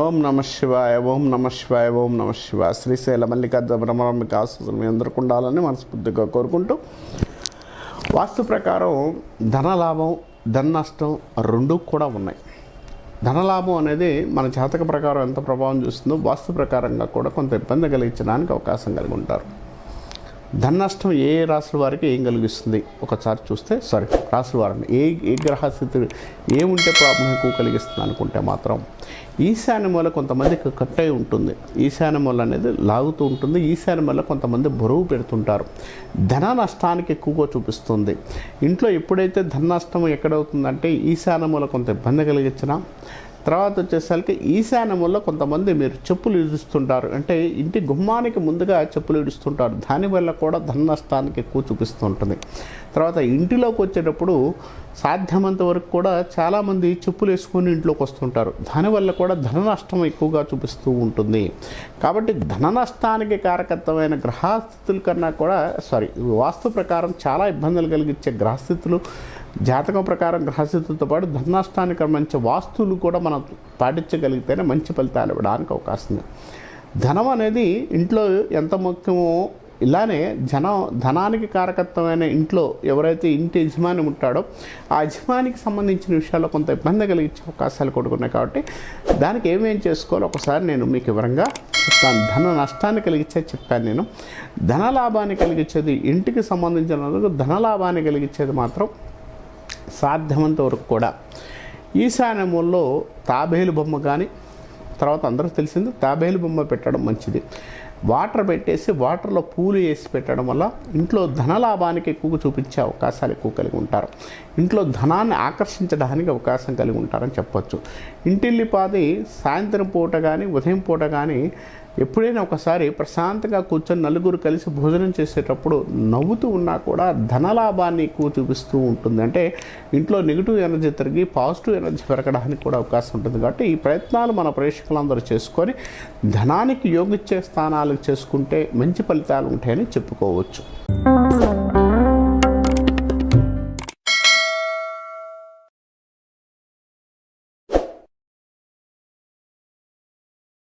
ఓం నమ శివాయ, ఓం నమ శివాయ, ఓం నమ శివాయ. శ్రీశైల మల్లికార్జున ఆశీస్సులు మీ అందరికీ ఉండాలని మనస్ఫూర్తిగా కోరుకుంటూ, వాస్తు ప్రకారం ధనలాభం ధన నష్టం రెండూ కూడా ఉన్నాయి. ధనలాభం అనేది మన జాతక ప్రకారం ఎంత ప్రభావం చూస్తుందో వాస్తు ప్రకారంగా కూడా కొంత ఇబ్బంది కలిగించడానికి అవకాశం కలిగి ఉంటారు. ధన నష్టం ఏ రాశుల వారికి ఏం కలిగిస్తుంది ఒకసారి చూస్తే, రాశుల వారిని ఏ గ్రహస్థితి ఏముంటే ప్రాబ్లం ఎక్కువ కలిగిస్తుంది అనుకుంటే మాత్రం ఈశాన్య మూల కొంతమందికి కట్ అయి ఉంటుంది. ఈశాన్య మూల అనేది లాగుతూ ఉంటుంది. ఈశాన్య మూల కొంతమంది బరువు పెడుతుంటారు. ధన నష్టానికి ఎక్కువగా చూపిస్తుంది. ఇంట్లో ఎప్పుడైతే ధన నష్టం ఎక్కడవుతుందంటే ఈశాన్య మూల కొంత ఇబ్బంది కలిగించినా, తర్వాత వచ్చేసరికి ఈశాన్యంలో కొంతమంది మీరు చెప్పులు ఇడుస్తుంటారు, అంటే ఇంటి గుమ్మానికి ముందుగా చెప్పులు ఇడుస్తుంటారు. దానివల్ల కూడా ధన నష్టానికి ఎక్కువ చూపిస్తూ ఉంటుంది. తర్వాత ఇంటిలోకి వచ్చేటప్పుడు సాధ్యమంత వరకు కూడా చాలామంది చెప్పులు వేసుకొని ఇంట్లోకి వస్తుంటారు. దానివల్ల కూడా ధన నష్టం ఎక్కువగా చూపిస్తూ ఉంటుంది. కాబట్టి ధన నష్టానికి కారకత్వమైన గ్రహస్థితుల కన్నా కూడా వాస్తు ప్రకారం చాలా ఇబ్బందులు కలిగించే గ్రహస్థితులు, జాతకం ప్రకారం గ్రహస్థితులతో పాటు ధన నష్టానికి మంచి వాస్తువులు కూడా మనం పాటించగలిగితేనే మంచి ఫలితాలు ఇవ్వడానికి అవకాశం ఉంది. ధనం అనేది ఇంట్లో ఎంత ముఖ్యమో ఇలానే ధనానికి కారకత్వమైన ఇంట్లో ఎవరైతే ఇంటి యజమాని ఉంటాడో ఆ యజమానికి సంబంధించిన విషయాల్లో కొంత ఇబ్బంది కలిగించే అవకాశాలు కూడా ఉన్నాయి. కాబట్టి దానికి ఏమేం చేసుకోవాలో ఒకసారి నేను మీకు వివరంగా చెప్తాను. ధన నష్టాన్ని కలిగించే చెప్పాను నేను. ధన లాభాన్ని కలిగించేది ఇంటికి సంబంధించిన ధన లాభాన్ని కలిగించేది మాత్రం సాధ్యమంత వరకు కూడా ఈశాన్యముల్లో తాబేలు బొమ్మ కానీ, తర్వాత అందరూ తెలిసింది తాబేలు బొమ్మ పెట్టడం మంచిది. వాటర్ పెట్టేసి వాటర్లో పూలు వేసి పెట్టడం వల్ల ఇంట్లో ధనలాభానికి ఎక్కువగా చూపించే అవకాశాలు ఎక్కువ కలిగి ఉంటారు. ఇంట్లో ధనాన్ని ఆకర్షించడానికి అవకాశం కలిగి ఉంటారని చెప్పొచ్చు. ఇంటిల్లిపాది సాయంత్రం పూట కానీ ఉదయం పూట కానీ ఎప్పుడైనా ఒకసారి ప్రశాంతంగా కూర్చొని నలుగురు కలిసి భోజనం చేసేటప్పుడు నవ్వుతూ ఉన్నా కూడా ధనలాభాన్ని ఎక్కువ చూపిస్తూ ఉంటుంది. అంటే ఇంట్లో నెగిటివ్ ఎనర్జీ తిరిగి పాజిటివ్ ఎనర్జీ పెరగడానికి కూడా అవకాశం ఉంటుంది. కాబట్టి ఈ ప్రయత్నాలు మన ప్రేక్షకులందరూ చేసుకొని ధనానికి యోగిచ్చే స్థానాలకు చేసుకుంటే మంచి ఫలితాలు ఉంటాయని చెప్పుకోవచ్చు.